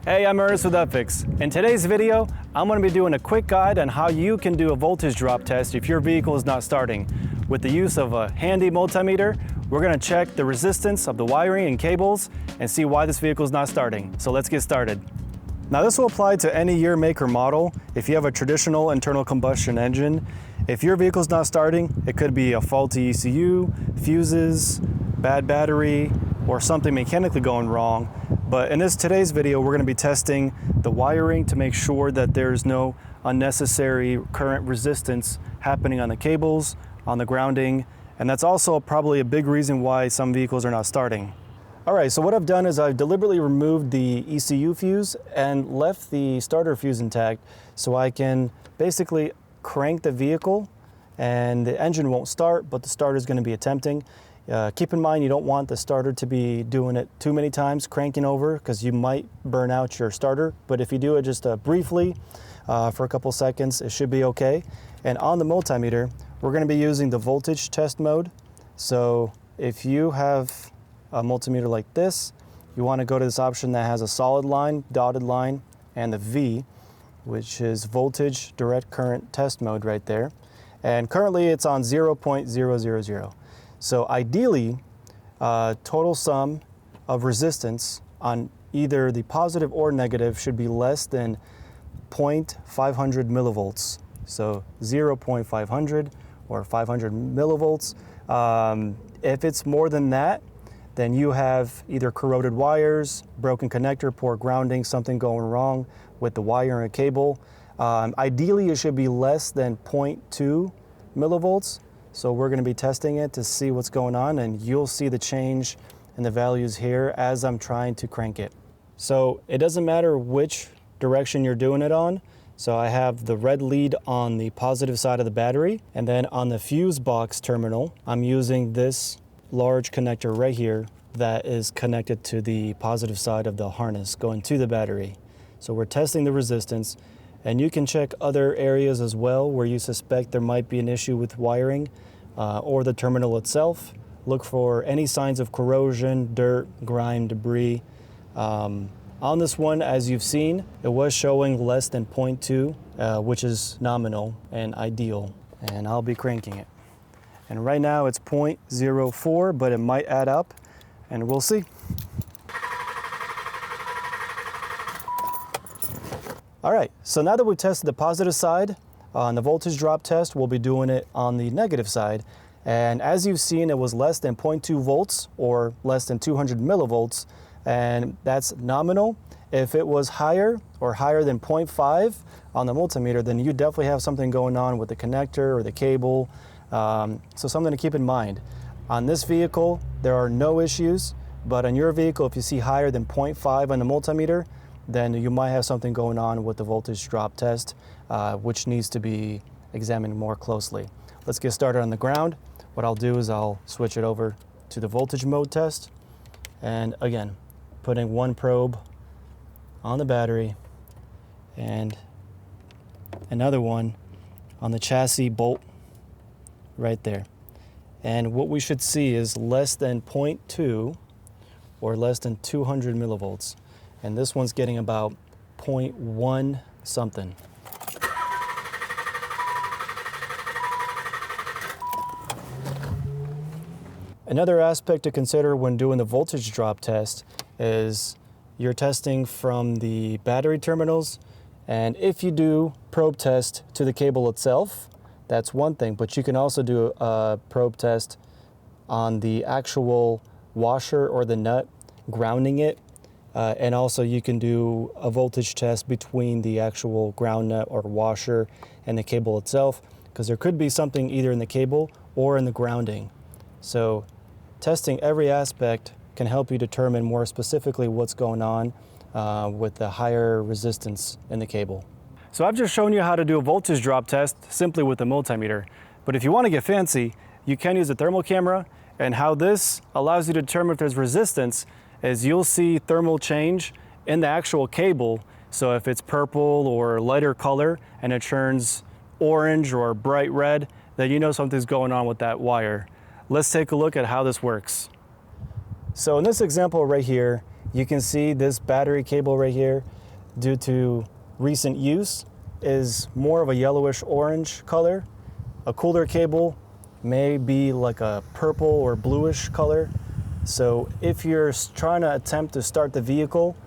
Hey, I'm Ernest with UpFix. In today's video, I'm going to be doing a quick guide on how you can do a voltage drop test if your vehicle is not starting. With the use of a handy multimeter, we're going to check the resistance of the wiring and cables and see why this vehicle is not starting. So let's get started. Now this will apply to any year, make, or model. If you have a traditional internal combustion engine, if your vehicle is not starting, it could be a faulty ECU, fuses, bad battery, or something mechanically going wrong. But in today's video, we're going to be testing the wiring to make sure that there's no unnecessary current resistance happening on the cables, on the grounding, and that's also probably a big reason why some vehicles are not starting. All right, so what I've done is I've deliberately removed the ECU fuse and left the starter fuse intact so I can basically crank the vehicle and the engine won't start, but the starter is going to be attempting. Keep in mind you don't want the starter to be doing it too many times, cranking over, because you might burn out your starter. But if you do it just briefly for a couple seconds, it should be okay. And on the multimeter, we're going to be using the voltage test mode. So if you have a multimeter like this, you want to go to this option that has a solid line, dotted line, and the V, which is voltage direct current test mode right there. And currently it's on 0.000. So ideally, total sum of resistance on either the positive or negative should be less than 0.500 millivolts. So 0.500 or 500 millivolts. If it's more than that, then you have either corroded wires, broken connector, poor grounding, something going wrong with the wire and cable. Ideally, it should be less than 0.2 millivolts. So we're going to be testing it to see what's going on, and you'll see the change in the values here as I'm trying to crank it. So it doesn't matter which direction you're doing it on. So I have the red lead on the positive side of the battery, and then on the fuse box terminal, I'm using this large connector right here that is connected to the positive side of the harness going to the battery. So we're testing the resistance, and you can check other areas as well where you suspect there might be an issue with wiring or the terminal itself. Look for any signs of corrosion, dirt, grime, debris. On this one, as you've seen, it was showing less than 0.2, which is nominal and ideal. And I'll be cranking it. And right now it's 0.04, but it might add up, and we'll see. All right, so now that we've tested the positive side on the voltage drop test, we'll be doing it on the negative side. And as you've seen, it was less than 0.2 volts or less than 200 millivolts, and that's nominal. If it was higher or higher than 0.5 on the multimeter, then you definitely have something going on with the connector or the cable. So something to keep in mind. On this vehicle, there are no issues, but on your vehicle, if you see higher than 0.5 on the multimeter, then you might have something going on with the voltage drop test, which needs to be examined more closely. Let's get started on the ground. What I'll do is I'll switch it over to the voltage mode test. And again, putting one probe on the battery and another one on the chassis bolt right there. And what we should see is less than 0.2 or less than 200 millivolts. And this one's getting about 0.1 something. Another aspect to consider when doing the voltage drop test is you're testing from the battery terminals. And if you do probe test to the cable itself, that's one thing, but you can also do a probe test on the actual washer or the nut, grounding it. And also you can do a voltage test between the actual ground nut or washer and the cable itself, because there could be something either in the cable or in the grounding. So testing every aspect can help you determine more specifically what's going on with the higher resistance in the cable. So I've just shown you how to do a voltage drop test simply with a multimeter. But if you want to get fancy, you can use a thermal camera, and how this allows you to determine if there's resistance is you'll see thermal change in the actual cable. So if it's purple or lighter color and it turns orange or bright red, then you know something's going on with that wire. Let's take a look at how this works. So in this example right here, You can see this battery cable right here, due to recent use, is more of a yellowish orange color. A cooler cable may be like a purple or bluish color. So if you're trying to attempt to start the vehicle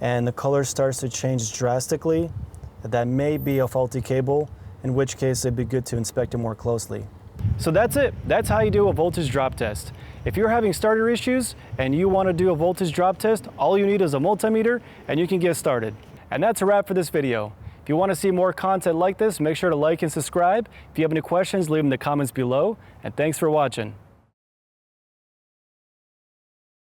and the color starts to change drastically, that may be a faulty cable, in which case it'd be good to inspect it more closely. So that's it. That's how you do a voltage drop test. If you're having starter issues and you want to do a voltage drop test, all you need is a multimeter and you can get started. And that's a wrap for this video. If you want to see more content like this, make sure to like and subscribe. If you have any questions, leave them in the comments below. And thanks for watching.